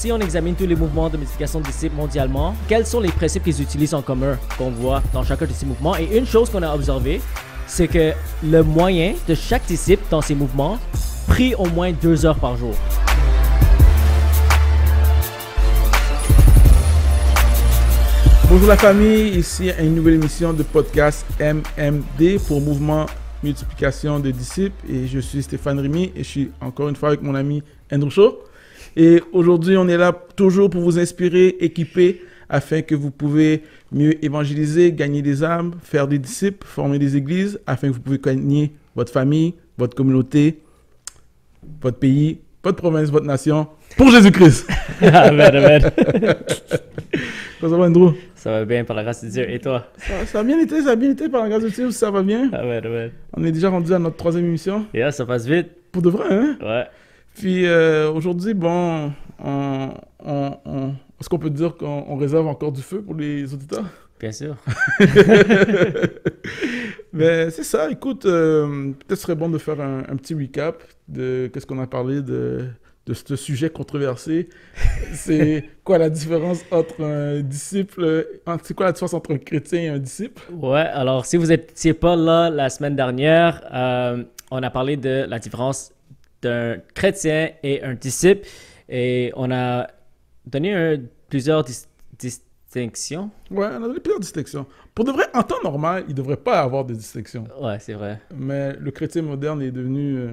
si on examine tous les mouvements de multiplication de disciples mondialement, quels sont les principes qu'ils utilisent en commun qu'on voit dans chacun de ces mouvements? Et une chose qu'on a observée, c'est que le moyen de chaque disciple dans ces mouvements prie au moins 2 heures par jour. Bonjour la famille, ici une nouvelle émission de podcast MMD pour Mouvement Multiplication de Disciples et je suis Stéphane Rémy et je suis encore une fois avec mon ami Andrew Shaw. Et aujourd'hui, on est là toujours pour vous inspirer, équiper afin que vous pouvez mieux évangéliser, gagner des âmes, faire des disciples, former des églises afin que vous pouvez gagner votre famille, votre communauté, votre pays, votre province, votre nation pour Jésus-Christ. Amen, amen. Comment ça va, Andrew? Ça va bien par la grâce de Dieu. Et toi? Ça a bien été par la grâce de Dieu, ça va bien. Amen, amen. On est déjà rendu à notre 3e émission. Yeah, ça passe vite. Pour de vrai, hein? Ouais. Puis aujourd'hui, bon, est-ce qu'on peut dire qu'on réserve encore du feu pour les auditeurs? Bien sûr. Mais c'est ça, écoute, peut-être ce serait bon de faire un petit recap de qu'est-ce qu'on a parlé de ce sujet controversé. C'est quoi la différence entre un disciple, c'est quoi la différence entre un chrétien et un disciple? Ouais, alors si vous n'étiez pas là la semaine dernière, on a parlé de la différence d'un chrétien et un disciple et on a donné plusieurs distinctions. Ouais, on a donné plusieurs distinctions. Pour de vrai, en temps normal, il ne devrait pas avoir de distinction. Ouais, c'est vrai. Mais le chrétien moderne est devenu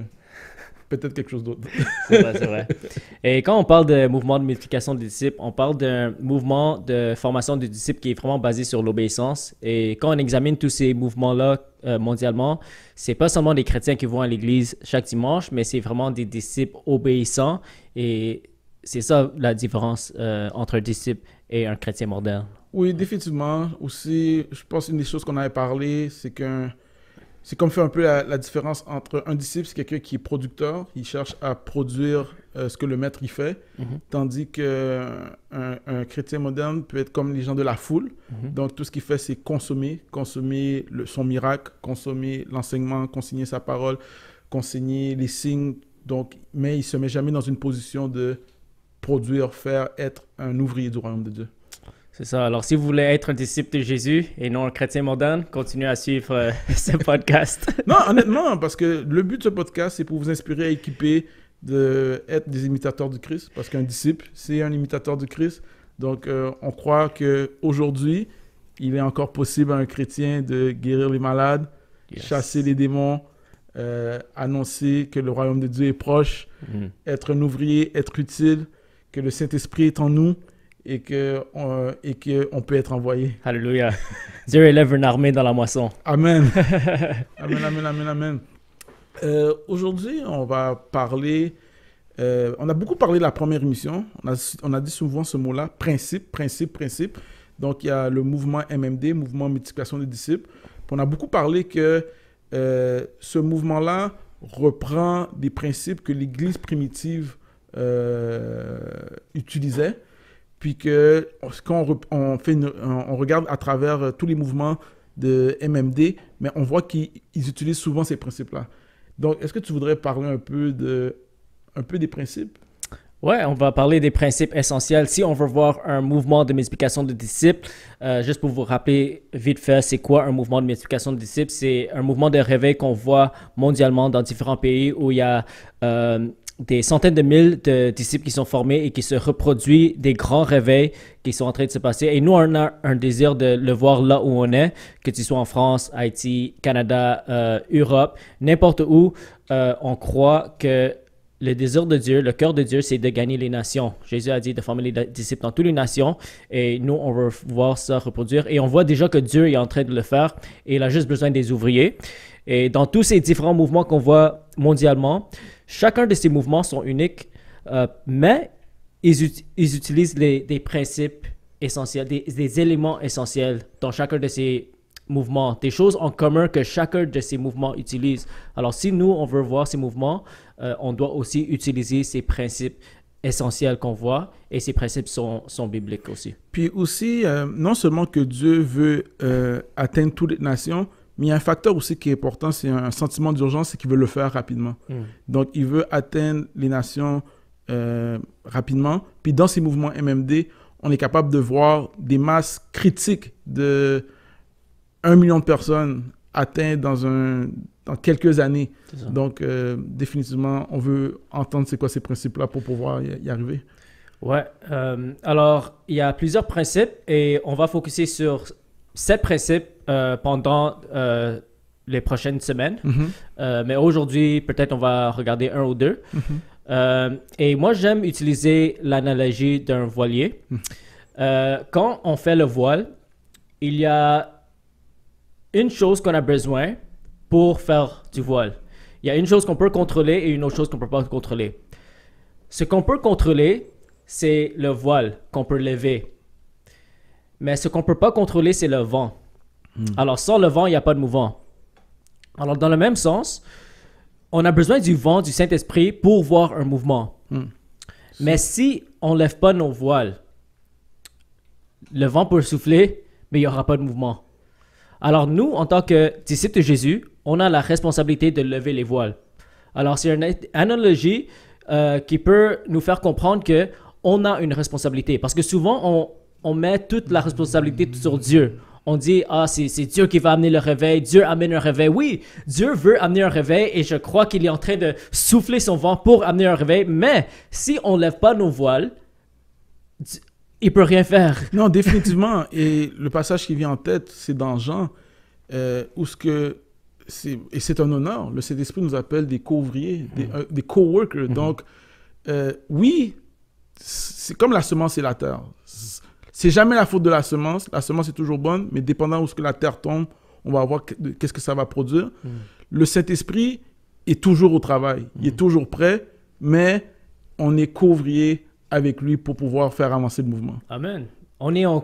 peut-être quelque chose d'autre. C'est vrai, c'est vrai. Et quand on parle de mouvement de multiplication de disciples, on parle d'un mouvement de formation de disciples qui est vraiment basé sur l'obéissance. Et quand on examine tous ces mouvements-là mondialement, c'est pas seulement des chrétiens qui vont à l'église chaque dimanche, mais c'est vraiment des disciples obéissants. Et c'est ça la différence entre un disciple et un chrétien moderne. Oui, définitivement. Aussi, je pense une des choses qu'on avait parlé, c'est comme faire un peu la différence entre un disciple, c'est quelqu'un qui est producteur, il cherche à produire ce que le maître y fait, tandis qu'un chrétien moderne peut être comme les gens de la foule. Donc, tout ce qu'il fait, c'est consommer son miracle, consommer l'enseignement, consigner sa parole, consigner les signes. Donc, mais il ne se met jamais dans une position de produire, faire, être un ouvrier du royaume de Dieu. C'est ça. Alors, si vous voulez être un disciple de Jésus et non un chrétien moderne, continuez à suivre ce podcast. Non, honnêtement, parce que le but de ce podcast, c'est pour vous inspirer à équiper d'être des imitateurs du Christ. Parce qu'un disciple, c'est un imitateur du Christ. Donc, on croit qu'aujourd'hui, il est encore possible à un chrétien de guérir les malades, chasser les démons, annoncer que le royaume de Dieu est proche, être un ouvrier, être utile, que le Saint-Esprit est en nous. Et qu'on peut être envoyé. Alléluia. Dieu élève une armée dans la moisson. Amen. Amen, amen, amen, amen. Aujourd'hui, on va parler... on a beaucoup parlé de la première émission. On a dit souvent ce mot-là, principe, principe, principe. Donc, il y a le mouvement MMD, mouvement multiplication des disciples. Puis on a beaucoup parlé que ce mouvement-là reprend des principes que l'Église primitive utilisait. Puis que quand on regarde à travers tous les mouvements de MMD, mais on voit qu'ils utilisent souvent ces principes-là. Donc, est-ce que tu voudrais parler un peu des principes? Ouais, on va parler des principes essentiels. Si on veut voir un mouvement de multiplication de disciples, juste pour vous rappeler vite fait, c'est quoi un mouvement de multiplication de disciples? C'est un mouvement de réveil qu'on voit mondialement dans différents pays où il y a... des centaines de mille de disciples qui sont formés et qui se reproduisent, des grands réveils qui sont en train de se passer. Et nous, on a un désir de le voir là où on est, que tu sois en France, Haïti, Canada, Europe, n'importe où. On croit que le désir de Dieu, le cœur de Dieu, c'est de gagner les nations. Jésus a dit de former les disciples dans toutes les nations et nous, on veut voir ça reproduire. Et on voit déjà que Dieu est en train de le faire et il a juste besoin des ouvriers. Et dans tous ces différents mouvements qu'on voit mondialement, chacun de ces mouvements sont uniques, mais ils utilisent des principes essentiels, des éléments essentiels dans chacun de ces mouvements, des choses en commun que chacun de ces mouvements utilise. Alors, si nous, on veut voir ces mouvements, on doit aussi utiliser ces principes essentiels qu'on voit et ces principes sont bibliques aussi. Puis aussi, non seulement que Dieu veut atteindre toutes les nations, mais il y a un facteur aussi qui est important, c'est un sentiment d'urgence, c'est qu'il veut le faire rapidement. Donc, il veut atteindre les nations rapidement. Puis dans ces mouvements MMD, on est capable de voir des masses critiques de 1 million de personnes atteintes dans quelques années. Donc, définitivement, on veut entendre c'est quoi ces principes-là pour pouvoir y arriver. Ouais. Alors, il y a plusieurs principes et on va focuser sur 7 principes pendant les prochaines semaines. Mais aujourd'hui, peut-être on va regarder un ou deux. Et moi, j'aime utiliser l'analogie d'un voilier. Quand on fait le voile, il y a une chose qu'on a besoin pour faire du voile. Il y a une chose qu'on peut contrôler et une autre chose qu'on ne peut pas contrôler. Ce qu'on peut contrôler, c'est le voile qu'on peut lever. Mais ce qu'on ne peut pas contrôler, c'est le vent. Alors, sans le vent, il n'y a pas de mouvement. Alors, dans le même sens, on a besoin du vent, du Saint-Esprit pour voir un mouvement. Mais si on ne lève pas nos voiles, le vent peut souffler, mais il n'y aura pas de mouvement. Alors, nous, en tant que disciples de Jésus, on a la responsabilité de lever les voiles. Alors, c'est une analogie qui peut nous faire comprendre qu'on a une responsabilité. Parce que souvent, on met toute la responsabilité sur Dieu. On dit, c'est Dieu qui va amener le réveil. Dieu amène un réveil. Oui, Dieu veut amener un réveil et je crois qu'il est en train de souffler son vent pour amener un réveil. Mais si on ne lève pas nos voiles, il ne peut rien faire. Non, définitivement. Et le passage qui vient en tête, c'est dans Jean, où et c'est un honneur. Le Saint-Esprit nous appelle des co-ouvriers, des co-workers. Donc, oui, c'est comme la semence et la terre. C'est jamais la faute de la semence. La semence est toujours bonne, mais dépendant où ce que la terre tombe, on va voir qu'est-ce que ça va produire. Le Saint-Esprit est toujours au travail. Il est toujours prêt, mais on est co-ouvrier avec lui pour pouvoir faire avancer le mouvement. Amen. On est en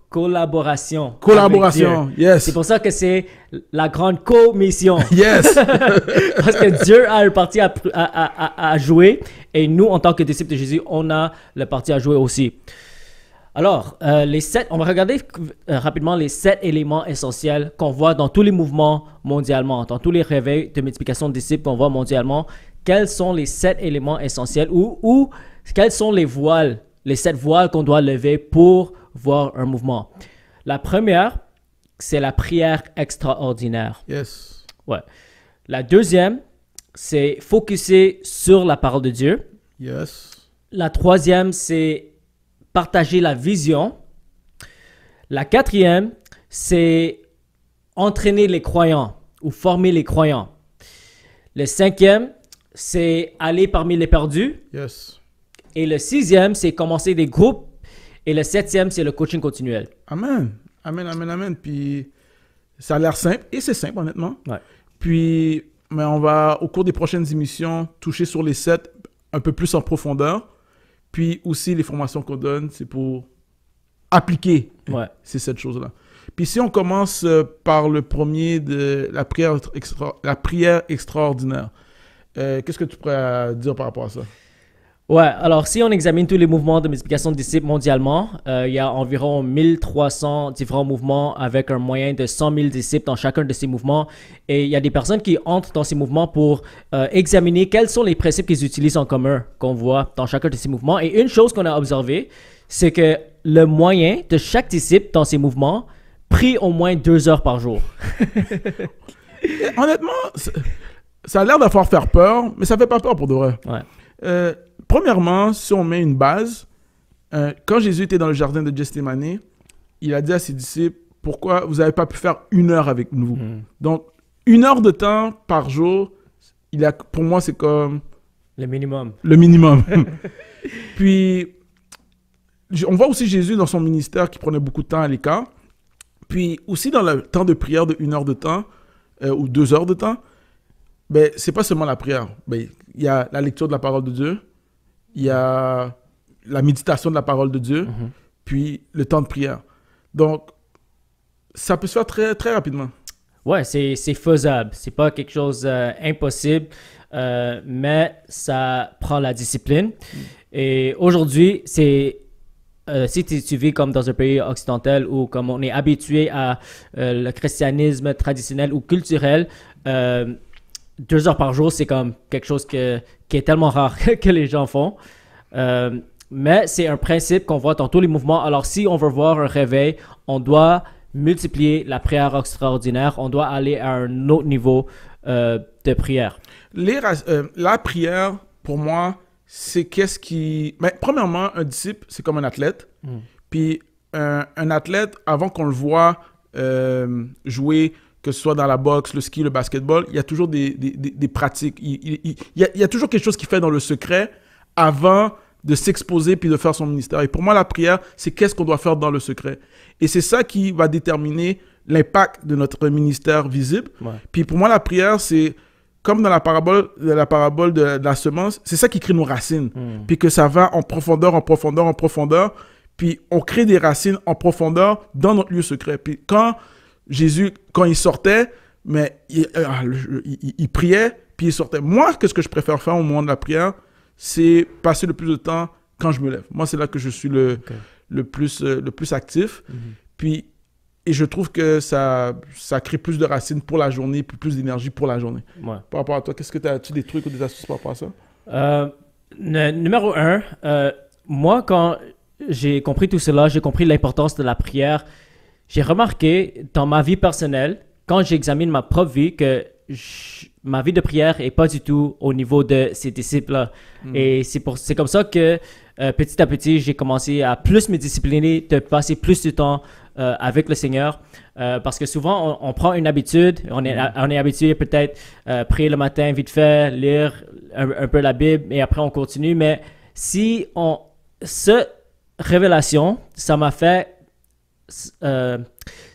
collaboration. Collaboration, yes. C'est pour ça que c'est la grande commission. Yes. Parce que Dieu a une partie à jouer et nous, en tant que disciples de Jésus, on a la partie à jouer aussi. Alors, on va regarder rapidement les 7 éléments essentiels qu'on voit dans tous les mouvements mondialement, dans tous les réveils de multiplication de disciples qu'on voit mondialement. Quels sont les 7 éléments essentiels ou quelles sont les voiles, les 7 voiles qu'on doit lever pour voir un mouvement? La première, c'est la prière extraordinaire. Yes. Ouais. La deuxième, c'est focuser sur la parole de Dieu. Yes. La troisième, c'est partager la vision. La quatrième, c'est entraîner les croyants ou former les croyants. Le cinquième, c'est aller parmi les perdus. Yes. Et le sixième, c'est commencer des groupes. Et le septième, c'est le coaching continuel. Amen. Amen, amen, amen. Puis, ça a l'air simple. Et c'est simple, honnêtement. Ouais. Puis, mais on va, au cours des prochaines émissions, toucher sur les 7 un peu plus en profondeur. Puis aussi, les formations qu'on donne, c'est pour appliquer ces 7 choses-là. Puis si on commence par le premier de la prière extraordinaire, qu'est-ce que tu pourrais dire par rapport à ça? Ouais, alors si on examine tous les mouvements de multiplication de disciples mondialement, il y a environ 1300 différents mouvements avec un moyen de 100 000 disciples dans chacun de ces mouvements. Et il y a des personnes qui entrent dans ces mouvements pour examiner quels sont les principes qu'ils utilisent en commun qu'on voit dans chacun de ces mouvements. Et une chose qu'on a observée, c'est que le moyen de chaque disciple dans ces mouvements prie au moins 2 heures par jour. Honnêtement, ça a l'air d'avoir faire peur, mais ça fait pas peur pour de vrai. Ouais. Premièrement, si on met une base, quand Jésus était dans le jardin de Gethsémani, il a dit à ses disciples, pourquoi vous n'avez pas pu faire 1 heure avec nous? Donc, 1 heure de temps par jour, pour moi, c'est comme... Le minimum. Le minimum. Puis, on voit aussi Jésus dans son ministère qui prenait beaucoup de temps à l'écart. Puis, aussi dans le temps de prière de 1 heure de temps, ou 2 heures de temps, ben, c'est pas seulement la prière. Ben, il y a la lecture de la parole de Dieu, il y a la méditation de la parole de Dieu, puis le temps de prière. Donc, ça peut se faire très, très rapidement. Ouais, c'est faisable. C'est pas quelque chose d'impossible, mais ça prend la discipline. Et aujourd'hui, si tu vis comme dans un pays occidental où comme on est habitué à le christianisme traditionnel ou culturel, 2 heures par jour, c'est comme quelque chose qui est tellement rare que les gens font. Mais c'est un principe qu'on voit dans tous les mouvements. Alors, si on veut voir un réveil, on doit multiplier la prière extraordinaire. On doit aller à un autre niveau de prière. La prière, pour moi, c'est qu'est-ce qui... Mais, premièrement, un disciple, c'est comme un athlète. Puis un athlète, avant qu'on le voit jouer, que ce soit dans la boxe, le ski, le basketball, il y a toujours des pratiques. Il y a toujours quelque chose qu'il fait dans le secret avant de s'exposer puis de faire son ministère. Et pour moi, la prière, c'est qu'est-ce qu'on doit faire dans le secret. Et c'est ça qui va déterminer l'impact de notre ministère visible. Ouais. Puis pour moi, la prière, c'est comme dans la parabole de la semence, c'est ça qui crée nos racines. Puis que ça va en profondeur, en profondeur, en profondeur. Puis on crée des racines en profondeur dans notre lieu secret. Puis quand Jésus, quand il sortait, mais il priait, puis il sortait. Moi, qu'est-ce que je préfère faire au moment de la prière? C'est passer le plus de temps quand je me lève. Moi, c'est là que je suis le plus actif. Puis, et je trouve que ça crée plus de racines pour la journée, puis plus d'énergie pour la journée. Ouais. Par rapport à toi, qu'est-ce que as-tu des trucs ou des astuces par rapport à ça? Numéro 1, moi, quand j'ai compris tout cela, j'ai compris l'importance de la prière. J'ai remarqué dans ma vie personnelle, quand j'examine ma propre vie, que ma vie de prière n'est pas du tout au niveau de ces disciples-là. Et c'est comme ça que petit à petit, j'ai commencé à plus me discipliner, de passer plus de temps avec le Seigneur. Parce que souvent, on prend une habitude, on est habitué peut-être prier le matin vite fait, lire un peu la Bible, et après on continue. Mais si cette révélation, ça m'a fait...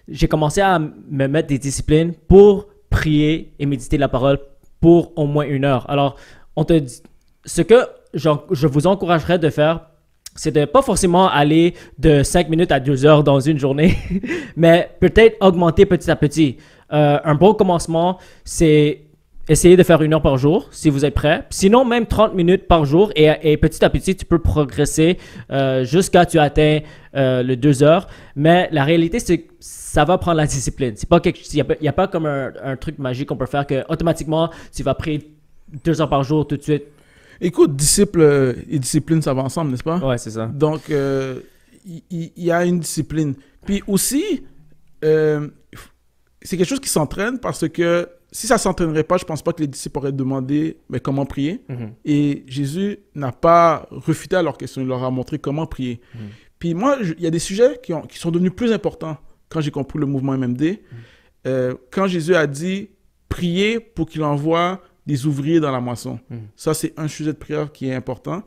j'ai commencé à me mettre des disciplines pour prier et méditer la parole pour au moins 1 heure. Alors, ce que je vous encouragerais de faire, c'est de pas forcément aller de 5 minutes à 2 heures dans une journée, mais peut-être augmenter petit à petit. Un bon commencement, c'est essayer de faire 1 heure par jour, si vous êtes prêt. Sinon, même 30 minutes par jour, et petit à petit, tu peux progresser jusqu'à tu atteins le 2 heures. Mais la réalité, c'est que ça va prendre la discipline. C'est pas il n'y a pas comme un truc magique qu'on peut faire que automatiquement, tu vas prier 2 heures par jour tout de suite. Écoute, disciple et discipline, ça va ensemble, n'est-ce pas? Ouais, c'est ça. Donc, il y a une discipline. Puis aussi, c'est quelque chose qui s'entraîne parce que si ça ne s'entraînerait pas, je ne pense pas que les disciples auraient demandé mais comment prier. Et Jésus n'a pas refuté à leur question, il leur a montré comment prier. Puis moi, il y a des sujets qui sont devenus plus importants quand j'ai compris le mouvement MMD. Quand Jésus a dit prier pour qu'il envoie des ouvriers dans la moisson. Ça, c'est un sujet de prière qui est important.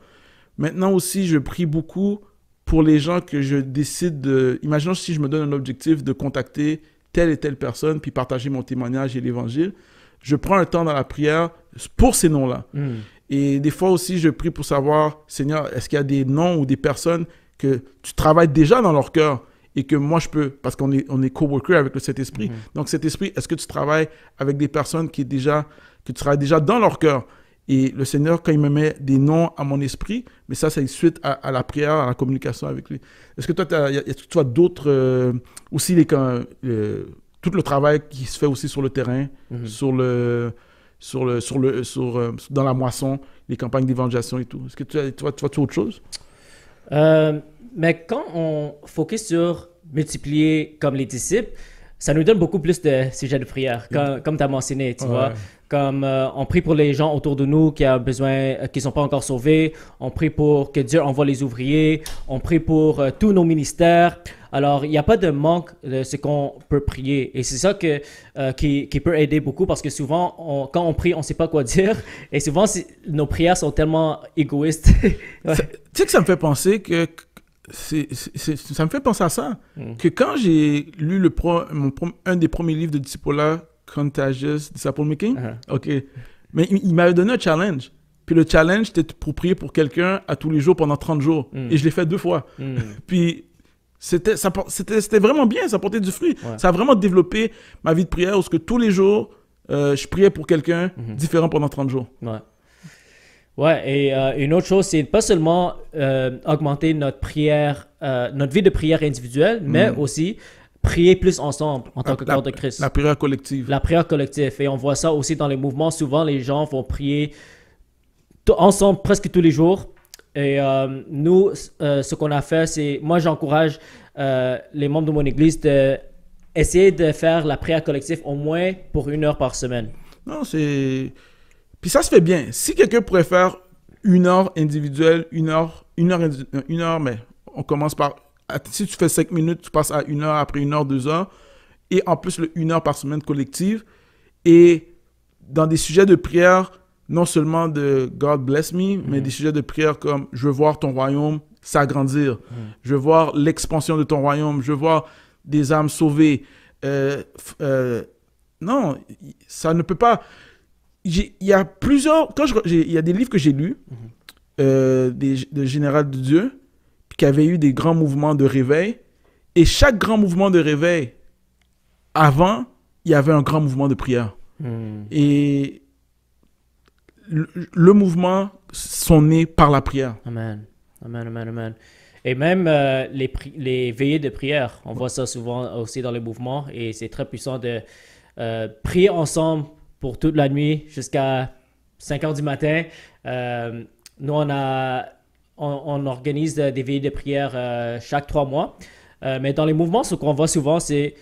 Maintenant aussi, je prie beaucoup pour les gens que je décide de... Imaginons si je me donne un objectif de contacter telle et telle personne, puis partager mon témoignage et l'évangile. Je prends un temps dans la prière pour ces noms-là. Et des fois aussi, je prie pour savoir, Seigneur, est-ce qu'il y a des noms ou des personnes que tu travailles déjà dans leur cœur et que moi, je peux, parce qu'on est coworker avec le Saint-Esprit. Donc, cet esprit, est-ce que tu travailles avec des personnes que tu travailles déjà dans leur cœur? Et le Seigneur, quand il me met des noms à mon esprit, mais ça, c'est suite à la prière, à la communication avec lui. Est-ce que toi, tu as d'autres... aussi, tout le travail qui se fait aussi sur le terrain, dans la moisson, les campagnes d'évangélisation et tout. Est-ce que tu vois autre chose? Mais quand on focus sur multiplier comme les disciples, ça nous donne beaucoup plus de sujets de prière, comme tu as mentionné, tu vois. Comme on prie pour les gens autour de nous qui ont besoin, qui ne sont pas encore sauvés. On prie pour que Dieu envoie les ouvriers. On prie pour tous nos ministères. Alors, il n'y a pas de manque de ce qu'on peut prier. Et c'est ça qui peut aider beaucoup parce que souvent, quand on prie, on ne sait pas quoi dire. Et souvent, nos prières sont tellement égoïstes. Tu sais que ça me fait penser que... ça me fait penser à ça. Que quand j'ai lu un des premiers livres de disciple-là, Contagious Disciple Making, OK. Mais il m'avait donné un challenge. Puis le challenge, c'était pour prier pour quelqu'un à tous les jours pendant 30 jours. Et je l'ai fait 2 fois. Puis c'était vraiment bien, ça portait du fruit. Ça a vraiment développé ma vie de prière parce que tous les jours, je priais pour quelqu'un différent pendant 30 jours. Ouais, et une autre chose, c'est pas seulement augmenter notre prière, notre vie de prière individuelle, mais aussi prier plus ensemble en tant que corps de Christ. La prière collective. La prière collective. Et on voit ça aussi dans les mouvements. Souvent, les gens vont prier ensemble presque tous les jours. Et nous, ce qu'on a fait, c'est, moi j'encourage les membres de mon église de essayer de faire la prière collective au moins pour 1 heure par semaine. Non, c'est... Puis ça se fait bien. Si quelqu'un pourrait faire 1 heure individuelle, 1 heure, mais on commence par... Si tu fais 5 minutes, tu passes à 1 heure, après 1 heure, 2 heures, et en plus le 1 heure par semaine collective, et dans des sujets de prière, non seulement de God bless me, mais des sujets de prière comme je veux voir ton royaume s'agrandir, je veux voir l'expansion de ton royaume, je veux voir des âmes sauvées. Non, ça ne peut pas. Il y a plusieurs. Il y a des livres que j'ai lus, de Général de Dieu, puis qui avaient eu des grands mouvements de réveil. Et chaque grand mouvement de réveil, avant, il y avait un grand mouvement de prière. Et le mouvement sont nés par la prière. Amen. Amen, amen, amen. Et même les veillées de prière, on voit ça souvent aussi dans les mouvements et c'est très puissant de prier ensemble pour toute la nuit jusqu'à 5 heures du matin. Nous, on organise des veillées de prière chaque 3 mois. Mais dans les mouvements, ce qu'on voit souvent, c'est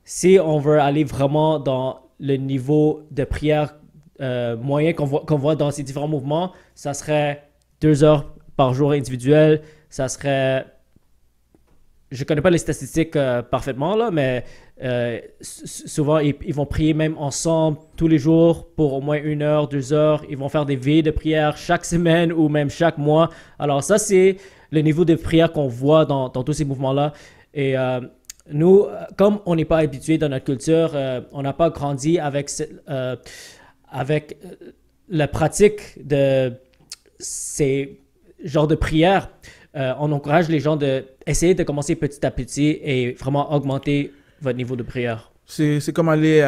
si on veut aller vraiment dans le niveau de prière moyen qu'on voit dans ces différents mouvements, ça serait 2 heures par jour individuel. Ça serait... Je ne connais pas les statistiques parfaitement, là, mais souvent, ils vont prier même ensemble tous les jours pour au moins 1 heure, 2 heures. Ils vont faire des veillées de prière chaque semaine ou même chaque mois. Alors ça, c'est le niveau de prière qu'on voit dans tous ces mouvements-là. Et nous, comme on n'est pas habitué dans notre culture, on n'a pas grandi avec la pratique de ces genres de prières. On encourage les gens d'essayer de commencer petit à petit et vraiment augmenter votre niveau de prière. C'est comme aller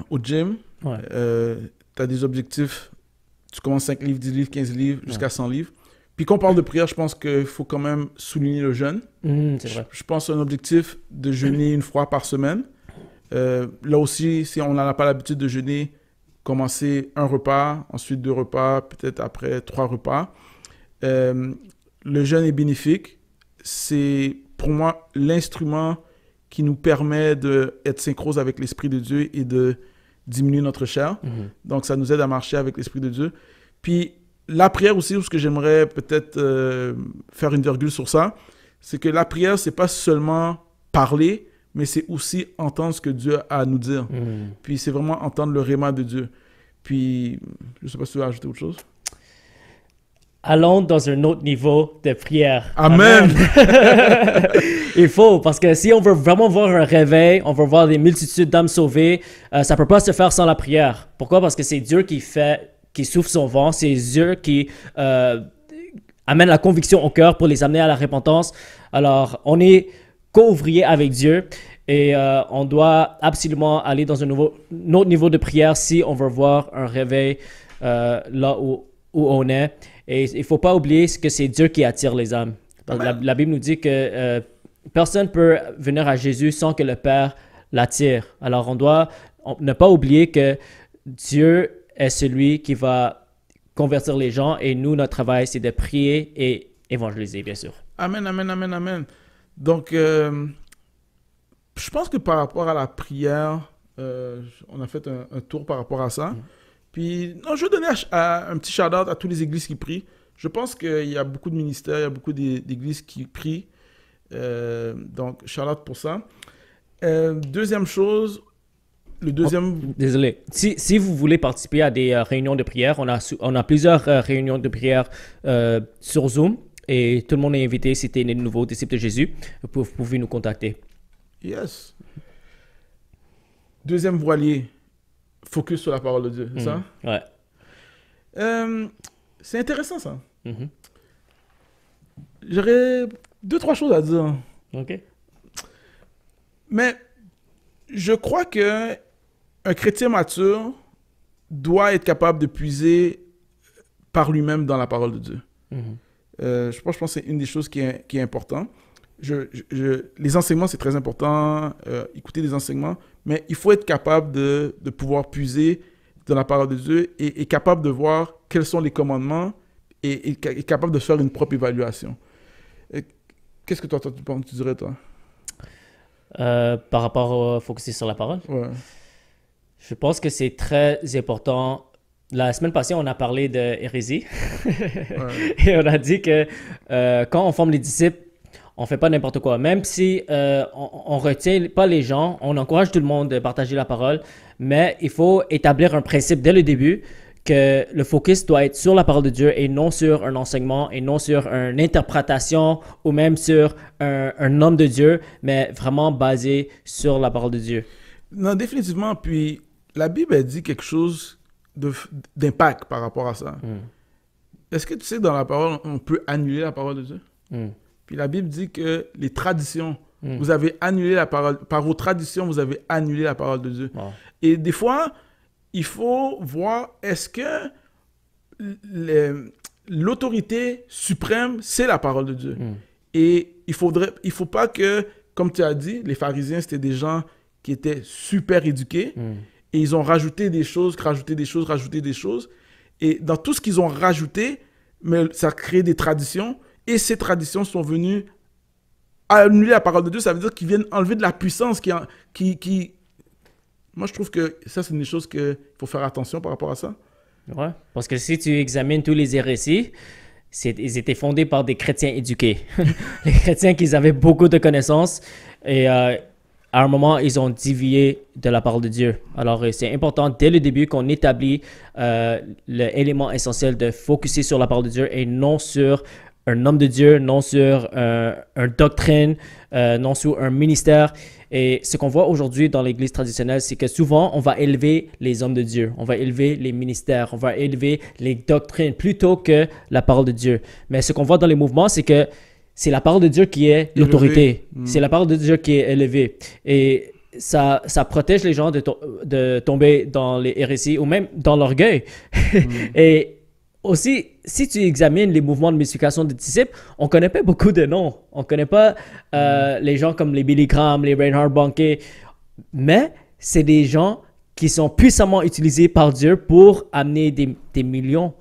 au gym. Ouais. Tu as des objectifs. Tu commences 5 livres, 10 livres, 15 livres, jusqu'à 100 livres. Puis quand on parle de prière, je pense qu'il faut quand même souligner le jeûne. C'est vrai. Je pense à un objectif de jeûner 1 fois par semaine. Là aussi, si on n'en a pas l'habitude de jeûner, commencer 1 repas, ensuite 2 repas, peut-être après 3 repas. Le jeûne est bénéfique. C'est pour moi l'instrument qui nous permet d'être synchrose avec l'Esprit de Dieu et de diminuer notre chair. Donc, ça nous aide à marcher avec l'Esprit de Dieu. Puis, la prière aussi, ce que j'aimerais peut-être faire une virgule sur ça, c'est que la prière, c'est pas seulement parler, mais c'est aussi entendre ce que Dieu a à nous dire. Puis, c'est vraiment entendre le réma de Dieu. Puis, je sais pas si tu veux ajouter autre chose. Allons dans un autre niveau de prière. Amen. Il faut, parce que si on veut vraiment voir un réveil, on veut voir des multitudes d'âmes sauvées, ça peut pas se faire sans la prière. Pourquoi? Parce que c'est Dieu qui souffle son vent, c'est Dieu qui amène la conviction au cœur pour les amener à la repentance. Alors, on est co-ouvrier avec Dieu et on doit absolument aller dans un autre niveau de prière si on veut voir un réveil là où on est. Et il ne faut pas oublier que c'est Dieu qui attire les âmes. La Bible nous dit que personne ne peut venir à Jésus sans que le Père l'attire. Alors on doit ne pas oublier que Dieu est celui qui va convertir les gens et nous, notre travail, c'est de prier et évangéliser, bien sûr. Amen, amen, amen, amen. Donc, je pense que par rapport à la prière, on a fait un tour par rapport à ça. Puis, non, je veux donner un petit shout-out à toutes les églises qui prient. Je pense qu'il y a beaucoup de ministères, il y a beaucoup d'églises qui prient. Donc, shout-out pour ça. Deuxième chose, Désolé. Si vous voulez participer à des réunions de prière, on a plusieurs réunions de prière sur Zoom et tout le monde est invité si tu es un nouveau disciple de Jésus. Vous pouvez nous contacter. Yes. Deuxième voilier. Focus sur la parole de Dieu, c'est ça? Ouais. C'est intéressant, ça. J'aurais 2-3 choses à dire. OK. Mais je crois que un chrétien mature doit être capable de puiser par lui-même dans la parole de Dieu. Je pense que c'est une des choses qui est importante. Les enseignements, c'est très important, écouter des enseignements, mais il faut être capable de pouvoir puiser dans la parole de Dieu et capable de voir quels sont les commandements est capable de faire une propre évaluation. Qu'est-ce que toi, tu dirais, toi? Par rapport au focuser sur la parole, Ouais. je pense que c'est très important. La semaine passée, on a parlé de hérésie Ouais. et on a dit que quand on forme les disciples, on fait pas n'importe quoi. Même si on retient pas les gens, on encourage tout le monde de partager la parole, mais il faut établir un principe dès le début que le focus doit être sur la parole de Dieu et non sur un enseignement et non sur une interprétation ou même sur un homme de Dieu, mais vraiment basé sur la parole de Dieu. Non, définitivement. Puis, la Bible, elle dit quelque chose d'impact par rapport à ça. Est-ce que tu sais que dans la parole, on peut annuler la parole de Dieu? Puis la Bible dit que les traditions, vous avez annulé la parole, par vos traditions, vous avez annulé la parole de Dieu. Wow. Et des fois, il faut voir, est-ce que l'autorité suprême, c'est la parole de Dieu? Et il faut pas que, comme tu as dit, les pharisiens, c'était des gens qui étaient super éduqués et ils ont rajouté des choses, rajouté des choses, rajouté des choses. Et dans tout ce qu'ils ont rajouté, mais ça a créé des traditions. Et ces traditions sont venues annuler la parole de Dieu. Ça veut dire qu'ils viennent enlever de la puissance qui... Moi, je trouve que ça, c'est une chose qu'il faut faire attention par rapport à ça. Ouais, parce que si tu examines tous les hérésies, ils étaient fondés par des chrétiens éduqués. Les chrétiens qui avaient beaucoup de connaissances et à un moment, ils ont dévié de la parole de Dieu. Alors, c'est important dès le début qu'on établit l'élément essentiel de focuser sur la parole de Dieu et non sur un homme de Dieu, non sur une doctrine, non sur un ministère. Et ce qu'on voit aujourd'hui dans l'Église traditionnelle, c'est que souvent, on va élever les hommes de Dieu, on va élever les ministères, on va élever les doctrines plutôt que la parole de Dieu. Mais ce qu'on voit dans les mouvements, c'est que c'est la parole de Dieu qui est l'autorité. C'est la parole de Dieu qui est élevée. Et ça protège les gens de tomber dans les hérésies ou même dans l'orgueil. Et aussi, si tu examines les mouvements de multiplication des disciples, on ne connaît pas beaucoup de noms. On ne connaît pas les gens comme les Billy Graham, les Reinhard Bonnke, mais c'est des gens qui sont puissamment utilisés par Dieu pour amener des millions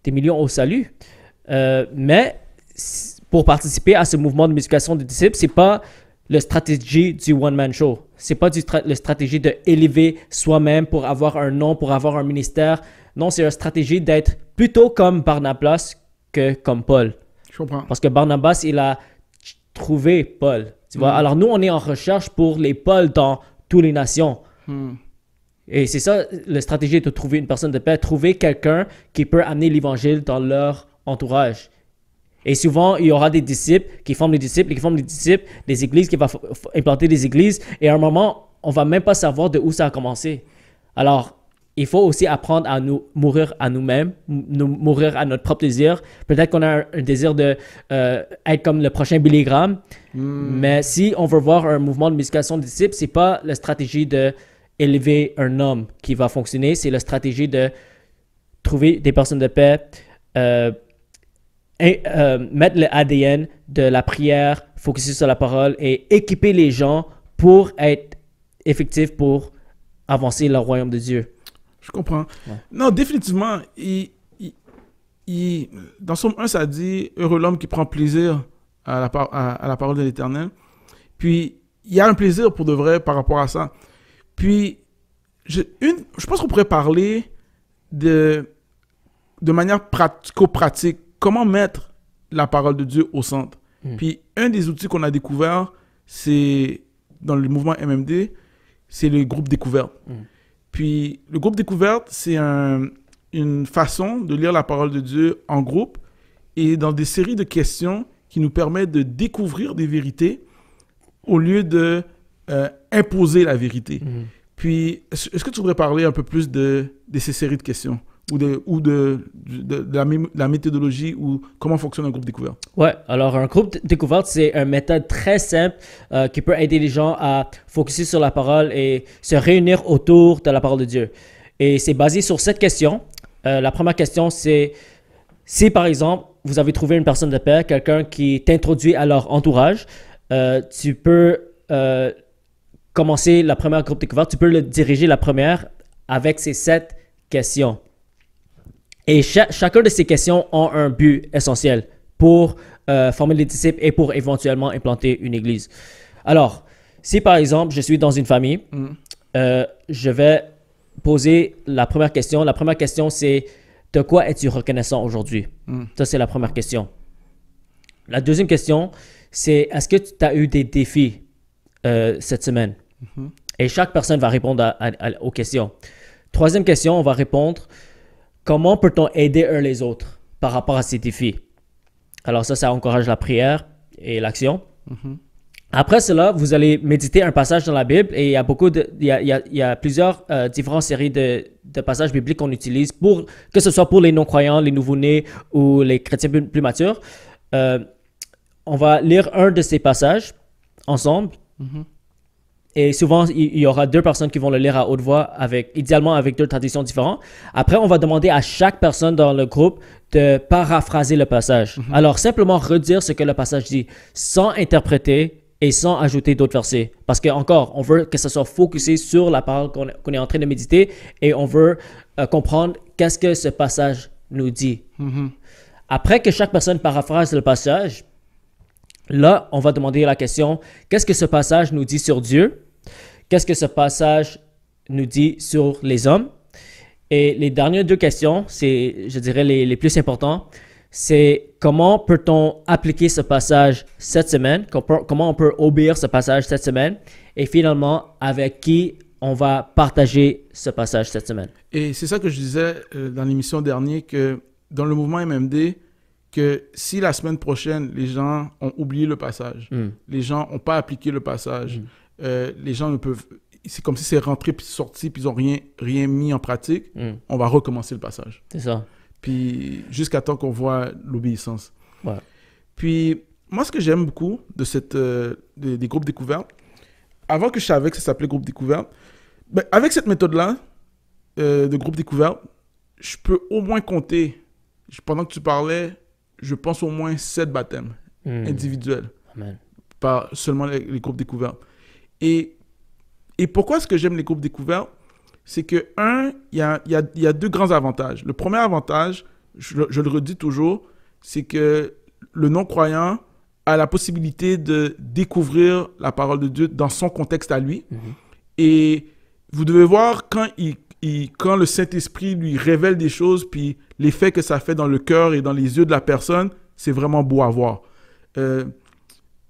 au salut. Mais pour participer à ce mouvement de multiplication des disciples, ce n'est pas la stratégie du one-man show. Ce n'est pas la stratégie d'élever soi-même pour avoir un nom, pour avoir un ministère. Non, c'est la stratégie d'être plutôt comme Barnabas que comme Paul. Je comprends. Parce que Barnabas, il a trouvé Paul. Tu vois? Alors nous, on est en recherche pour les Pauls dans toutes les nations. Et c'est ça, la stratégie de trouver une personne de paix, trouver quelqu'un qui peut amener l'évangile dans leur entourage. Et souvent, il y aura des disciples qui forment des disciples, des églises qui vont implanter des églises. Et à un moment, on ne va même pas savoir de où ça a commencé. Alors, il faut aussi apprendre à nous mourir à nous-mêmes, mourir à notre propre désir. Peut-être qu'on a un désir de être comme le prochain Billy Graham. Mais si on veut voir un mouvement de multiplication de disciples, ce n'est pas la stratégie d'élever un homme qui va fonctionner. C'est la stratégie de trouver des personnes de paix, mettre le ADN de la prière, focuser sur la parole et équiper les gens pour être effectifs pour avancer le royaume de Dieu. Je comprends. Ouais. Non, définitivement, dans Somme 1, ça dit « Heureux l'homme qui prend plaisir à la parole de l'Éternel ». Puis, il y a un plaisir pour de vrai par rapport à ça. Puis, je pense qu'on pourrait parler de manière pratico-pratique, comment mettre la parole de Dieu au centre. Puis, un des outils qu'on a découvert, c'est dans le mouvement MMD, c'est le groupe découverte. Puis, le groupe découverte, c'est une façon de lire la parole de Dieu en groupe et dans des séries de questions qui nous permettent de découvrir des vérités au lieu de imposer la vérité. Puis, est-ce que tu voudrais parler un peu plus de ces séries de questions ou de la méthodologie ou comment fonctionne un groupe découverte? Ouais, alors un groupe découverte, c'est une méthode très simple qui peut aider les gens à focuser sur la parole et se réunir autour de la parole de Dieu. Et c'est basé sur 7 questions. La première question, c'est si par exemple, vous avez trouvé une personne de paix, quelqu'un qui t'introduit à leur entourage, tu peux commencer la première groupe découverte, tu peux le diriger la première avec ces 7 questions. Et chacun de ces questions ont un but essentiel pour former des disciples et pour éventuellement implanter une église. Alors, si par exemple, je suis dans une famille, je vais poser la première question. La première question, c'est de quoi es-tu reconnaissant aujourd'hui? Ça, c'est la première question. La deuxième question, c'est est-ce que tu as eu des défis cette semaine? Et chaque personne va répondre aux questions. Troisième question, on va répondre comment peut-on aider un les autres par rapport à ces défis? Alors ça encourage la prière et l'action. Après cela, vous allez méditer un passage dans la Bible et il y a plusieurs différentes séries de passages bibliques qu'on utilise pour que ce soit pour les non-croyants, les nouveau-nés ou les chrétiens plus matures. On va lire un de ces passages ensemble. Et souvent, il y aura deux personnes qui vont le lire à haute voix, idéalement avec deux traditions différentes. Après, on va demander à chaque personne dans le groupe de paraphraser le passage. Alors, simplement redire ce que le passage dit, sans interpréter et sans ajouter d'autres versets. Parce que encore, on veut que ça soit focusé sur la parole qu'on est en train de méditer et on veut comprendre qu'est-ce que ce passage nous dit. Après que chaque personne paraphrase le passage, là, on va demander la question, qu'est-ce que ce passage nous dit sur Dieu? Qu'est-ce que ce passage nous dit sur les hommes? Et les dernières deux questions, c'est, je dirais, les plus importantes, c'est comment peut-on appliquer ce passage cette semaine? Comment on peut obéir ce passage cette semaine? Et finalement, avec qui on va partager ce passage cette semaine? Et c'est ça que je disais dans l'émission dernière, que dans le mouvement MMD, que si la semaine prochaine, les gens ont oublié le passage, les gens n'ont pas appliqué le passage, les gens ne peuvent... C'est comme si c'est rentré puis sorti puis ils n'ont rien mis en pratique, on va recommencer le passage. C'est ça. Puis jusqu'à temps qu'on voit l'obéissance. Ouais. Puis moi, ce que j'aime beaucoup de des groupes découvertes, avant que je savais que ça s'appelait groupe découverte, ben, avec cette méthode-là de groupe découverte, je peux au moins compter, pendant que tu parlais, je pense au moins 7 baptêmes individuels. Amen. Pas seulement les groupes découverts. Et pourquoi est-ce que j'aime les groupes découverts? C'est que, il y a deux grands avantages. Le premier avantage, je le redis toujours, c'est que le non-croyant a la possibilité de découvrir la parole de Dieu dans son contexte à lui. Et vous devez voir quand le Saint-Esprit lui révèle des choses, puis l'effet que ça fait dans le cœur et dans les yeux de la personne, c'est vraiment beau à voir.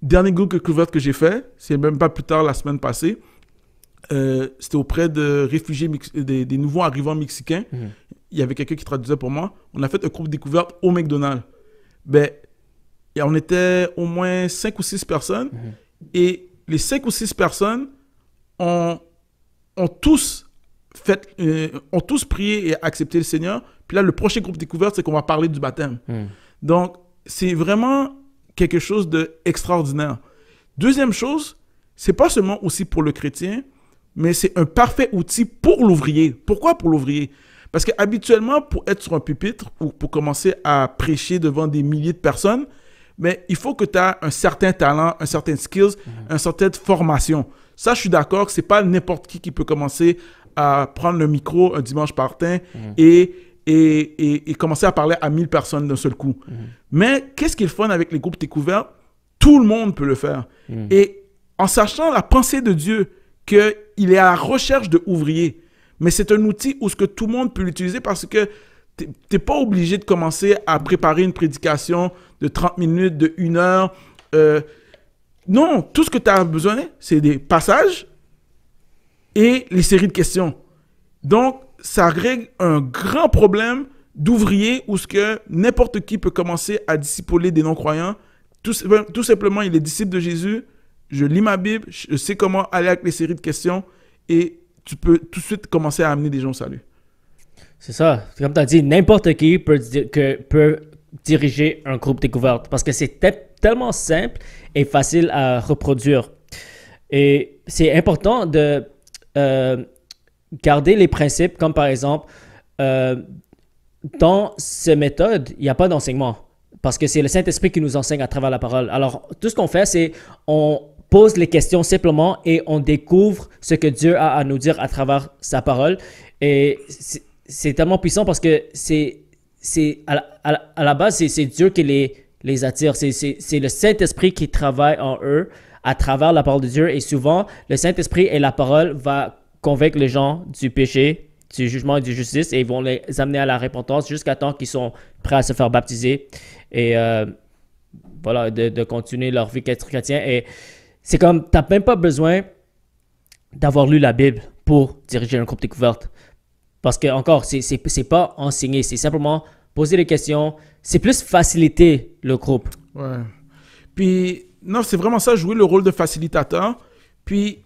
Dernier groupe découverte que j'ai fait, c'est même pas plus tard la semaine passée, c'était auprès de réfugiés, des nouveaux arrivants mexicains. Il y avait quelqu'un qui traduisait pour moi. On a fait un groupe découverte au McDonald's. Ben, et on était au moins 5 ou 6 personnes. Et les 5 ou 6 personnes ont tous prié et accepté le Seigneur. Puis là, le prochain groupe découverte, c'est qu'on va parler du baptême. Donc, c'est vraiment quelque chose d'extraordinaire. Deuxième chose, c'est pas seulement aussi pour le chrétien, mais c'est un parfait outil pour l'ouvrier. Pourquoi pour l'ouvrier? Parce qu'habituellement, pour être sur un pupitre ou pour commencer à prêcher devant des milliers de personnes, mais il faut que tu aies un certain talent, un certain skills, une certaine formation. Ça, je suis d'accord que c'est pas n'importe qui peut commencer à prendre le micro un dimanche matin et commencer à parler à 1000 personnes d'un seul coup. Mais qu'est-ce qui est le fun avec les groupes découverts? Tout le monde peut le faire. Et en sachant la pensée de Dieu, qu'il est à la recherche d'ouvriers. Mais c'est un outil où ce que tout le monde peut l'utiliser parce que tu n'es pas obligé de commencer à préparer une prédication de 30 minutes, de 1 heure. Non, tout ce que tu as besoin, c'est des passages et les séries de questions. Donc, ça règle un grand problème d'ouvriers où ce que n'importe qui peut commencer à discipuler des non-croyants. Tout simplement, il est disciple de Jésus. Je lis ma Bible, je sais comment aller avec les séries de questions et tu peux tout de suite commencer à amener des gens au salut. C'est ça. Comme tu as dit, n'importe qui peut diriger un groupe découverte parce que c'est tellement simple et facile à reproduire. Et c'est important de garder les principes comme par exemple, dans ces méthodes, il n'y a pas d'enseignement parce que c'est le Saint-Esprit qui nous enseigne à travers la parole. Alors, tout ce qu'on fait, c'est on pose les questions simplement et on découvre ce que Dieu a à nous dire à travers sa parole. Et c'est tellement puissant parce que c'est à la base, c'est Dieu qui les attire. C'est le Saint-Esprit qui travaille en eux à travers la parole de Dieu. Et souvent, le Saint-Esprit et la parole va convaincre les gens du péché, du jugement et du justice, et ils vont les amener à la repentance jusqu'à temps qu'ils sont prêts à se faire baptiser et voilà, de continuer leur vie chrétienne. Et c'est comme, tu n'as même pas besoin d'avoir lu la Bible pour diriger un groupe découverte. Parce que, encore, c'est pas enseigner, c'est simplement poser des questions. C'est plus faciliter le groupe. Ouais. Puis, non, c'est vraiment ça, jouer le rôle de facilitateur. Puis,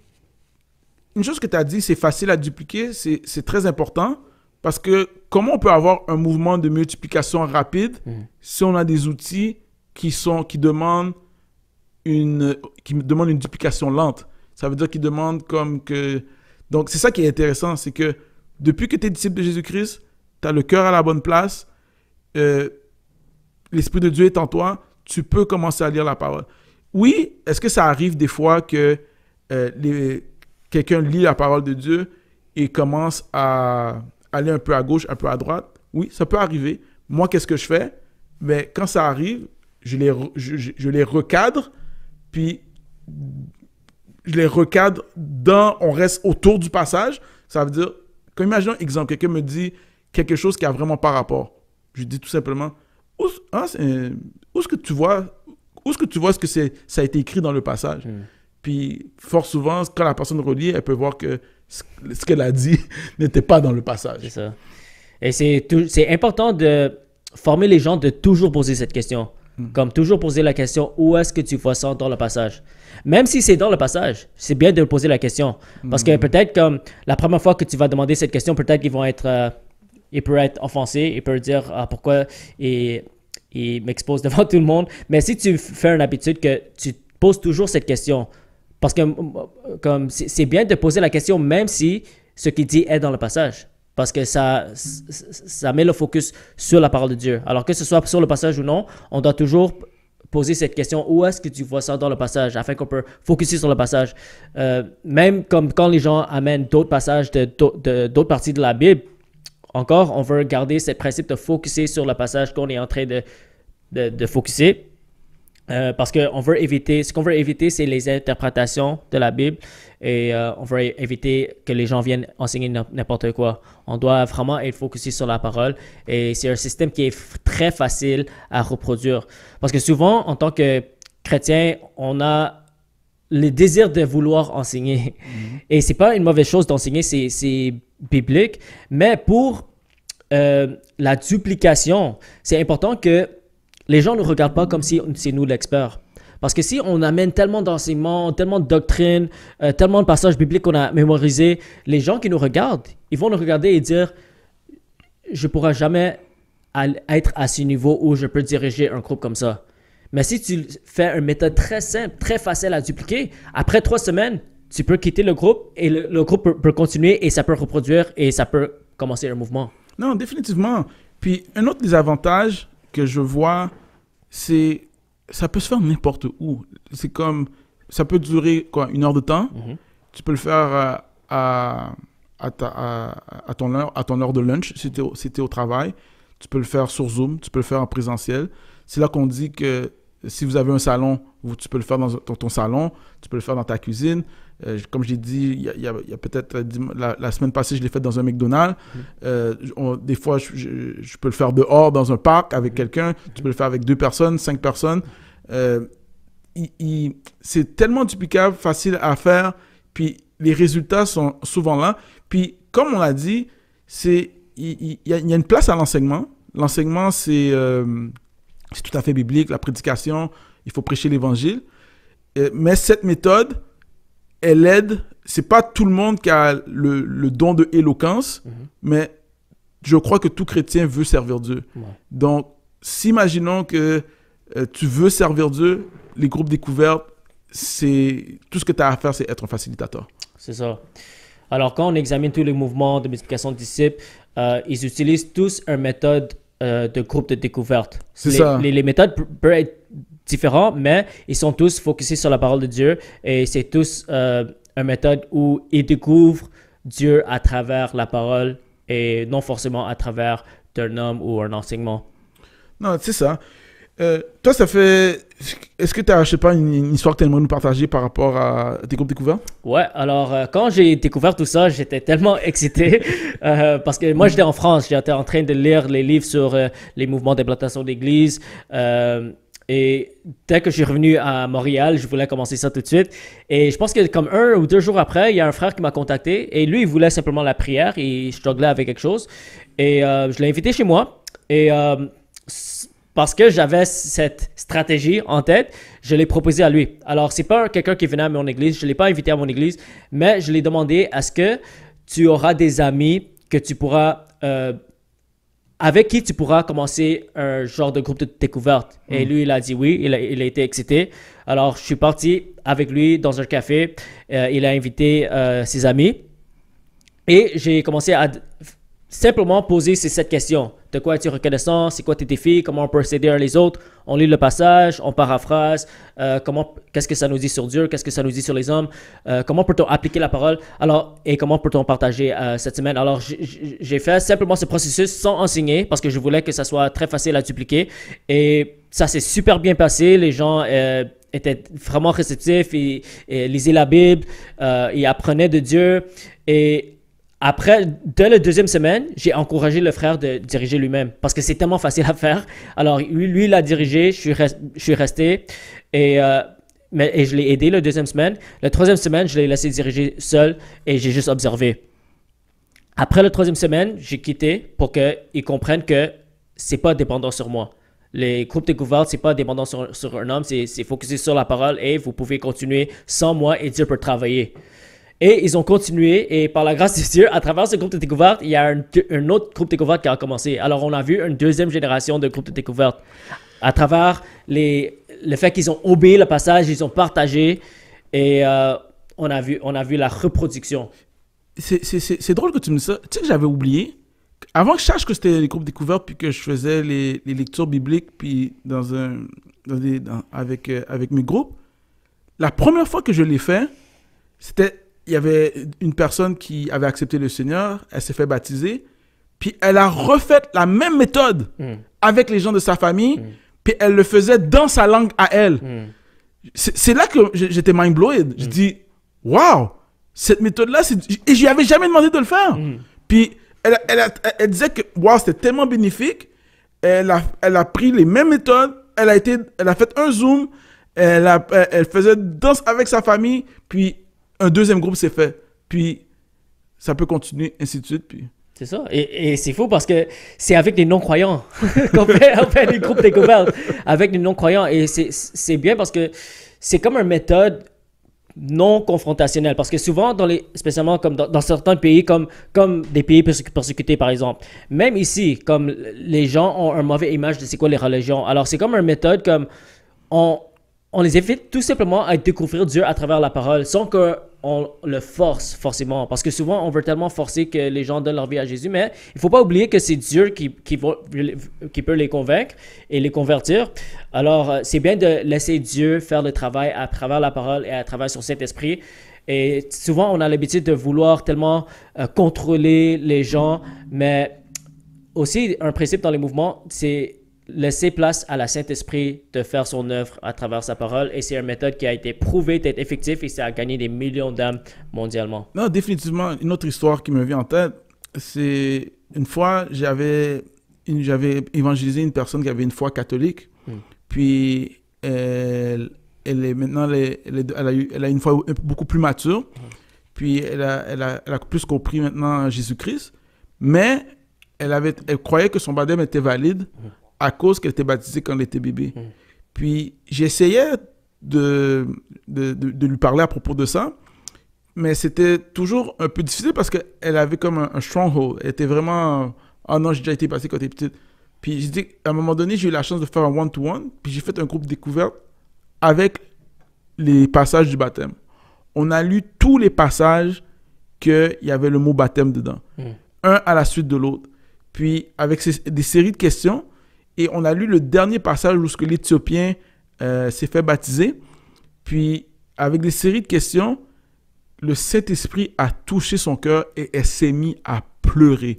une chose que tu as dit, c'est facile à dupliquer, c'est très important. Parce que comment on peut avoir un mouvement de multiplication rapide si on a des outils qui demandent une duplication lente? Ça veut dire qu'ils demandent comme que... Donc, c'est ça qui est intéressant, c'est que depuis que tu es disciple de Jésus-Christ, tu as le cœur à la bonne place, l'Esprit de Dieu est en toi, tu peux commencer à lire la parole. Oui, est-ce que ça arrive des fois que quelqu'un lit la parole de Dieu et commence à aller un peu à gauche, un peu à droite? Oui, ça peut arriver. Moi, qu'est-ce que je fais? Mais quand ça arrive, je les recadre, puis je les recadre on reste autour du passage. Ça veut dire, comme imaginons, exemple, quelqu'un me dit quelque chose qui a vraiment pas rapport. Je dis tout simplement, où est-ce que tu vois ce que ça a été écrit dans le passage? Puis, fort souvent, quand la personne relit, elle peut voir que ce qu'elle a dit n'était pas dans le passage. C'est ça. Et c'est important de former les gens de toujours poser cette question. Comme toujours poser la question, où est-ce que tu vois ça dans le passage? Même si c'est dans le passage, c'est bien de poser la question. Parce que peut-être comme la première fois que tu vas demander cette question, peut-être qu'ils vont être... ils peuvent être offensés, ils peuvent dire pourquoi il m'expose devant tout le monde. Mais si tu fais une habitude que tu poses toujours cette question, parce que comme c'est bien de poser la question même si ce qu'il dit est dans le passage. Parce que ça met le focus sur la parole de Dieu. Alors que ce soit sur le passage ou non, on doit toujours poser cette question, où est-ce que tu vois ça dans le passage, afin qu'on peut focuser sur le passage. Même comme quand les gens amènent d'autres passages d'autres parties de la Bible, encore, on veut garder ce principe de focuser sur le passage qu'on est en train de focuser. Parce que ce qu'on veut éviter, c'est les interprétations de la Bible et on veut éviter que les gens viennent enseigner n'importe quoi. On doit vraiment être focusé sur la parole et c'est un système qui est très facile à reproduire. Parce que souvent, en tant que chrétien, on a le désir de vouloir enseigner. Et c'est pas une mauvaise chose d'enseigner, c'est biblique. Mais pour la duplication, c'est important que les gens ne nous regardent pas comme si c'est nous l'expert. Parce que si on amène tellement d'enseignements, tellement de doctrines, tellement de passages bibliques qu'on a mémorisés, les gens qui nous regardent, ils vont nous regarder et dire « Je ne pourrai jamais être à ce niveau où je peux diriger un groupe comme ça. » Mais si tu fais une méthode très simple, très facile à dupliquer, après 3 semaines, tu peux quitter le groupe et le groupe peut continuer et ça peut reproduire et ça peut commencer un mouvement. Non, définitivement. Puis un autre des avantages que je vois, c'est ça peut se faire n'importe où. C'est comme, ça peut durer quoi, 1 heure de temps. Tu peux le faire à ton heure de lunch si tu es au travail. Tu peux le faire sur Zoom, tu peux le faire en présentiel. C'est là qu'on dit que si vous avez un salon, tu peux le faire dans ton salon, tu peux le faire dans ta cuisine. Comme je l'ai dit, il y a peut-être la semaine passée, je l'ai fait dans un McDonald's. Des fois, je peux le faire dehors, dans un parc, avec quelqu'un. Tu peux le faire avec 2 personnes, 5 personnes. C'est tellement duplicable, facile à faire. Puis les résultats sont souvent là. Puis comme on l'a dit, il y a une place à l'enseignement. L'enseignement, c'est tout à fait biblique. La prédication, il faut prêcher l'évangile. Mais cette méthode, elle aide, c'est pas tout le monde qui a le don de éloquence, mais je crois que tout chrétien veut servir Dieu. Donc, si imaginons que tu veux servir Dieu, les groupes découvertes, tout ce que tu as à faire, c'est être un facilitateur. C'est ça. Alors, quand on examine tous les mouvements de multiplication de disciples, ils utilisent tous une méthode de groupe de découverte. C'est ça. Les méthodes peuvent être différents, mais ils sont tous focusés sur la parole de Dieu et c'est tous une méthode où ils découvrent Dieu à travers la parole et non forcément à travers d'un homme ou un enseignement. Non, c'est ça. Toi, ça fait... Est-ce que tu as, je sais pas, une histoire que tu aimerais nous partager par rapport à tes groupes découverts? Ouais, alors quand j'ai découvert tout ça, j'étais tellement excité parce que moi j'étais en France, j'étais en train de lire les livres sur les mouvements d'implantation d'église et dès que je suis revenu à Montréal, je voulais commencer ça tout de suite. Et je pense que comme 1 ou 2 jours après, il y a un frère qui m'a contacté et lui il voulait simplement la prière, il strugglait avec quelque chose et je l'ai invité chez moi et parce que j'avais cette stratégie en tête, je l'ai proposé à lui. Alors, c'est pas quelqu'un qui venait à mon église, je ne l'ai pas invité à mon église, mais je l'ai demandé, est-ce que tu auras des amis que tu pourras, avec qui tu pourras commencer un genre de groupe de découverte? Et lui, il a dit oui, il a été excité. Alors, je suis parti avec lui dans un café, il a invité ses amis et j'ai commencé à simplement poser ces 7 questions. De quoi es-tu reconnaissant? C'est quoi tes défis? Comment on peut s'aider les autres? On lit le passage, on paraphrase. Qu'est-ce que ça nous dit sur Dieu? Qu'est-ce que ça nous dit sur les hommes? Comment peut-on appliquer la parole? Alors, et comment peut-on partager cette semaine? Alors, j'ai fait simplement ce processus sans enseigner parce que je voulais que ça soit très facile à dupliquer. Et ça s'est super bien passé. Les gens étaient vraiment réceptifs. Ils lisaient la Bible. Ils apprenaient de Dieu. Et après, dès la 2e semaine, j'ai encouragé le frère de diriger lui-même parce que c'est tellement facile à faire. Alors, lui il a dirigé, je suis resté et je l'ai aidé la 2e semaine. La 3e semaine, je l'ai laissé diriger seul et j'ai juste observé. Après la 3e semaine, j'ai quitté pour qu'ils comprennent que c'est pas dépendant sur moi. Les groupes découvertes, c'est pas dépendant sur un homme, c'est focusé sur la parole et vous pouvez continuer sans moi et Dieu peut travailler. Et ils ont continué, et par la grâce de Dieu, à travers ce groupe de découverte, il y a un autre groupe de découverte qui a commencé. Alors, on a vu une 2e génération de groupes de découverte. À travers le fait qu'ils ont obéi le passage, ils ont partagé, et on a vu la reproduction. C'est drôle que tu me dises ça. Tu sais que j'avais oublié. Avant que je sache que c'était les groupes découvertes, puis que je faisais les lectures bibliques, puis avec mes groupes, la première fois que je l'ai fait, il y avait une personne qui avait accepté le Seigneur, elle s'est fait baptiser, puis elle a refait la même méthode avec les gens de sa famille, puis elle le faisait dans sa langue à elle. C'est là que j'étais mind-blowed. Je dis, waouh, cette méthode-là, et je lui avais jamais demandé de le faire. Puis elle disait que waouh, c'était tellement bénéfique. Elle a pris les mêmes méthodes, elle a fait un Zoom, elle faisait danse avec sa famille, puis un 2e groupe s'est fait. Puis, ça peut continuer, ainsi de suite. Puis... C'est ça. Et c'est fou parce que c'est avec les non-croyants qu'on fait les groupes découvertes. Avec les non-croyants. Et c'est bien parce que c'est comme une méthode non confrontationnelle. Parce que souvent, spécialement comme dans certains pays, comme des pays persécutés, par exemple, même ici, comme les gens ont une mauvaise image de c'est quoi les religions. Alors, c'est comme une méthode comme on les invite tout simplement à découvrir Dieu à travers la parole sans qu'on le force forcément. Parce que souvent, on veut tellement forcer que les gens donnent leur vie à Jésus, mais il ne faut pas oublier que c'est Dieu qui peut les convaincre et les convertir. Alors, c'est bien de laisser Dieu faire le travail à travers la parole et à travers son Saint-Esprit. Et souvent, on a l'habitude de vouloir tellement contrôler les gens, mais aussi, un principe dans les mouvements, c'est laisser place à la Saint-Esprit de faire son œuvre à travers sa parole. Et c'est une méthode qui a été prouvée d'être effective et ça a gagné des millions d'âmes mondialement. Non, définitivement, une autre histoire qui me vient en tête, c'est une fois, j'avais évangélisé une personne qui avait une foi catholique. Puis, elle a une foi beaucoup plus mature. Puis, elle a plus compris maintenant Jésus-Christ. Mais elle croyait que son baptême était valide à cause qu'elle était baptisée quand elle était bébé. Puis j'essayais de lui parler à propos de ça, mais c'était toujours un peu difficile parce qu'elle avait comme un stronghold. Elle était vraiment... Ah non, j'ai déjà été baptisée quand j'étais petite. Puis j'ai dit, à un moment donné, j'ai eu la chance de faire un one-to-one, puis j'ai fait un groupe découverte avec les passages du baptême. On a lu tous les passages qu'il y avait le mot baptême dedans, un à la suite de l'autre. Puis avec des séries de questions, et on a lu le dernier passage où l'Éthiopien s'est fait baptiser. Puis, avec des séries de questions, le Saint-Esprit a touché son cœur et elle s'est mise à pleurer.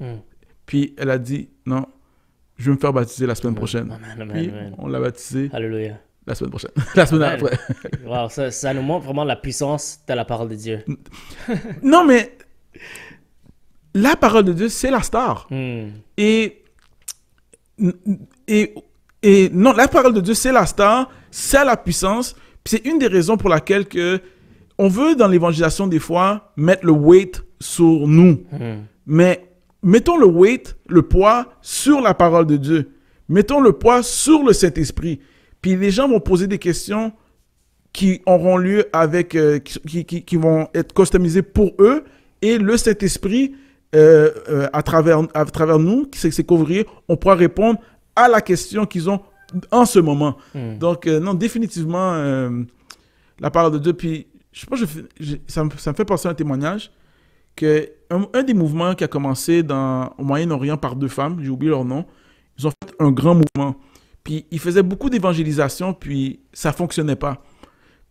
Puis, elle a dit, non, je vais me faire baptiser la semaine prochaine. Amen, amen, Puis, amen. on l'a baptisé Alléluia. la semaine prochaine. La semaine Amen. après. Wow, ça nous montre vraiment la puissance de la parole de Dieu. Non, mais la parole de Dieu, c'est la star. Hmm. Et, et non, la parole de Dieu, c'est la star, c'est la puissance. Puis c'est une des raisons pour laquelle que on veut, dans l'évangélisation, des fois, mettre le weight sur nous. Mais mettons le weight, le poids, sur la parole de Dieu. Mettons le poids sur le Saint-Esprit. Puis les gens vont poser des questions qui auront lieu avec, qui vont être customisées pour eux. Et le Saint-Esprit, à travers nous, c'est qu'ouvrier, on pourra répondre à la question qu'ils ont en ce moment. Donc, non, définitivement, la parole de Dieu. Puis, je sais pas, ça me fait penser à un témoignage que un des mouvements qui a commencé au Moyen-Orient par 2 femmes, j'ai oublié leur nom, ils ont fait un grand mouvement. Puis, ils faisaient beaucoup d'évangélisation, puis ça fonctionnait pas.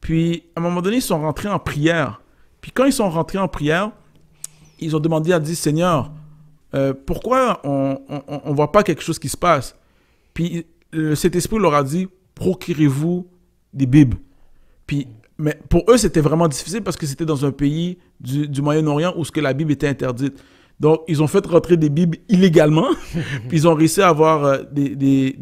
Puis, à un moment donné, ils sont rentrés en prière. Puis, quand ils sont rentrés en prière, ils ont demandé à Dieu, Seigneur, pourquoi on voit pas quelque chose qui se passe? Puis, cet esprit leur a dit, procurez-vous des Bibles. Puis, mais pour eux, c'était vraiment difficile parce que c'était dans un pays du Moyen-Orient où la Bible était interdite. Donc, ils ont fait rentrer des Bibles illégalement. Puis, ils ont réussi à avoir des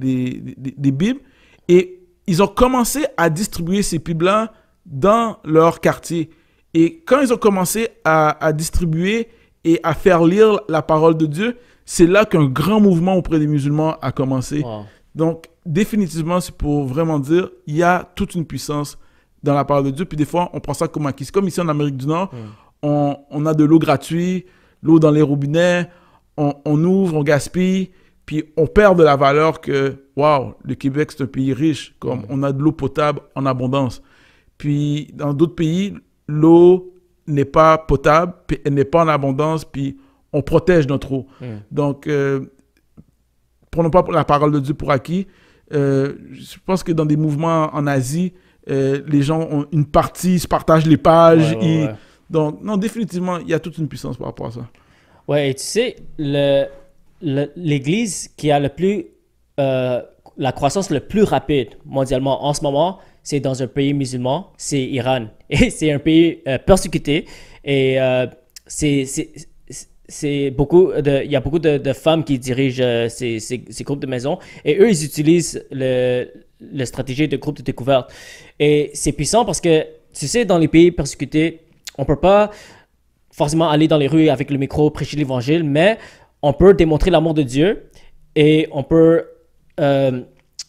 Bibles. Et ils ont commencé à distribuer ces Bibles-là dans leur quartier. Et quand ils ont commencé à distribuer et à faire lire la parole de Dieu, c'est là qu'un grand mouvement auprès des musulmans a commencé. Wow. Donc, définitivement, c'est pour vraiment dire, il y a toute une puissance dans la parole de Dieu. Puis des fois, on prend ça comme acquis. C'est comme ici en Amérique du Nord, on a de l'eau gratuite, l'eau dans les robinets, on ouvre, on gaspille, puis on perd de la valeur que, waouh, le Québec, c'est un pays riche, comme on a de l'eau potable en abondance. Puis dans d'autres pays, l'eau n'est pas potable, puis elle n'est pas en abondance, puis on protège notre eau. Donc, prenons pas la parole de Dieu pour acquis. Je pense que dans des mouvements en Asie, les gens ont une partie, se partagent les pages. Ouais. Donc, non, définitivement, il y a toute une puissance par rapport à ça. Ouais, et tu sais, l'église qui a la croissance le plus rapide mondialement en ce moment, c'est dans un pays musulman, c'est Iran. Et c'est un pays persécuté. Et il y a beaucoup de femmes qui dirigent ces groupes de maisons. Et eux, ils utilisent la stratégie de groupe de découverte. Et c'est puissant parce que, tu sais, dans les pays persécutés, on ne peut pas forcément aller dans les rues avec le micro, prêcher l'évangile, mais on peut démontrer l'amour de Dieu et on peut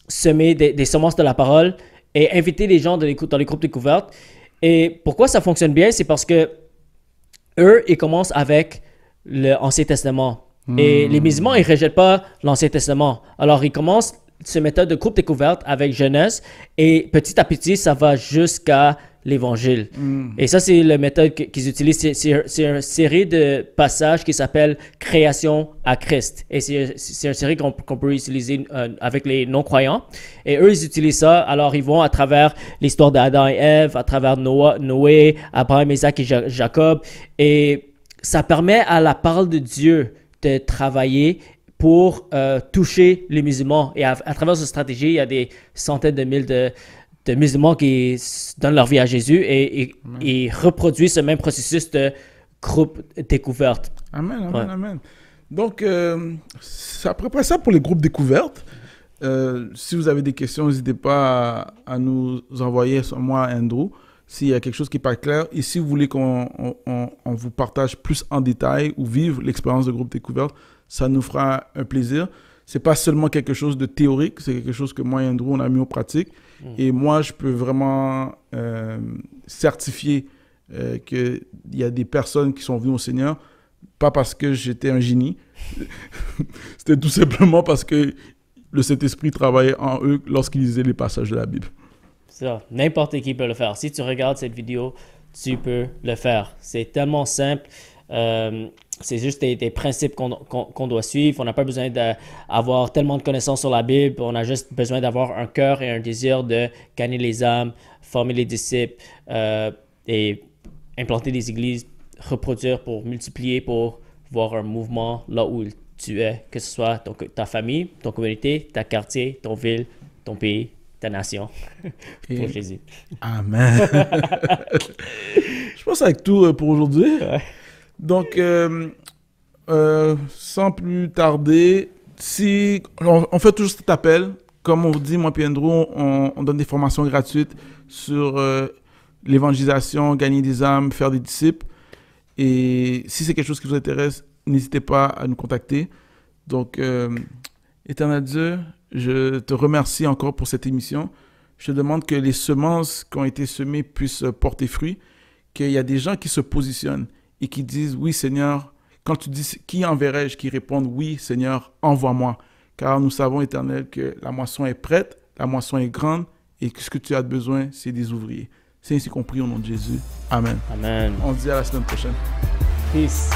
semer des semences de la parole et inviter les gens dans les groupes de découverte. Et pourquoi ça fonctionne bien, c'est parce que eux, ils commencent avec l'Ancien Testament. Et les musulmans, ils ne rejettent pas l'Ancien Testament. Alors, ils commencent cette méthode de groupe découverte avec Genèse et petit à petit, ça va jusqu'à l'Évangile. Et ça, c'est la méthode qu'ils utilisent. C'est une série de passages qui s'appelle Création à Christ. Et c'est une série qu'on peut utiliser avec les non-croyants. Et eux, ils utilisent ça. Alors, ils vont à travers l'histoire d'Adam et Ève, à travers Noé, Abraham, Isaac et Jacob. Et ça permet à la parole de Dieu de travailler pour toucher les musulmans. Et à travers cette stratégie, il y a des centaines de mille de musulmans qui donnent leur vie à Jésus et reproduisent ce même processus de groupe découverte. Amen, amen, amen. Donc, c'est à peu près ça pour les groupes découvertes. Si vous avez des questions, n'hésitez pas à nous envoyer, moi, Andrew, s'il y a quelque chose qui n'est pas clair. Et si vous voulez qu'on vous partage plus en détail ou vivre l'expérience de groupe découverte, ça nous fera un plaisir. C'est pas seulement quelque chose de théorique, c'est quelque chose que moi et Andrew, on a mis en pratique. Et moi, je peux vraiment certifier qu'il y a des personnes qui sont venues au Seigneur, pas parce que j'étais un génie. C'était tout simplement parce que le Saint-Esprit travaillait en eux lorsqu'ils lisaient les passages de la Bible. Ça, n'importe qui peut le faire. Si tu regardes cette vidéo, tu peux le faire. C'est tellement simple. C'est juste des principes qu'on doit suivre. On n'a pas besoin d'avoir tellement de connaissances sur la Bible. On a juste besoin d'avoir un cœur et un désir de gagner les âmes, former les disciples et implanter des églises, reproduire pour multiplier, pour voir un mouvement là où tu es, que ce soit ta famille, ton communauté, ta quartier, ton ville, ton pays, ta nation. Et- Pour Jésus. Amen. Je pense avec tout pour aujourd'hui. Ouais. Donc, sans plus tarder, si on fait toujours cet appel, comme on vous dit, moi et Andrew, on donne des formations gratuites sur l'évangélisation, gagner des âmes, faire des disciples. Et si c'est quelque chose qui vous intéresse, n'hésitez pas à nous contacter. Donc, Éternel Dieu, je te remercie encore pour cette émission. Je te demande que les semences qui ont été semées puissent porter fruit, qu'il y a des gens qui se positionnent et qui disent, oui Seigneur, quand tu dis, qui enverrai-je, qui répondent, oui Seigneur, envoie-moi. Car nous savons, Éternel, que la moisson est prête, la moisson est grande et que ce que tu as besoin, c'est des ouvriers. C'est ainsi qu'on prie au nom de Jésus. Amen. Amen. On se dit à la semaine prochaine. Peace.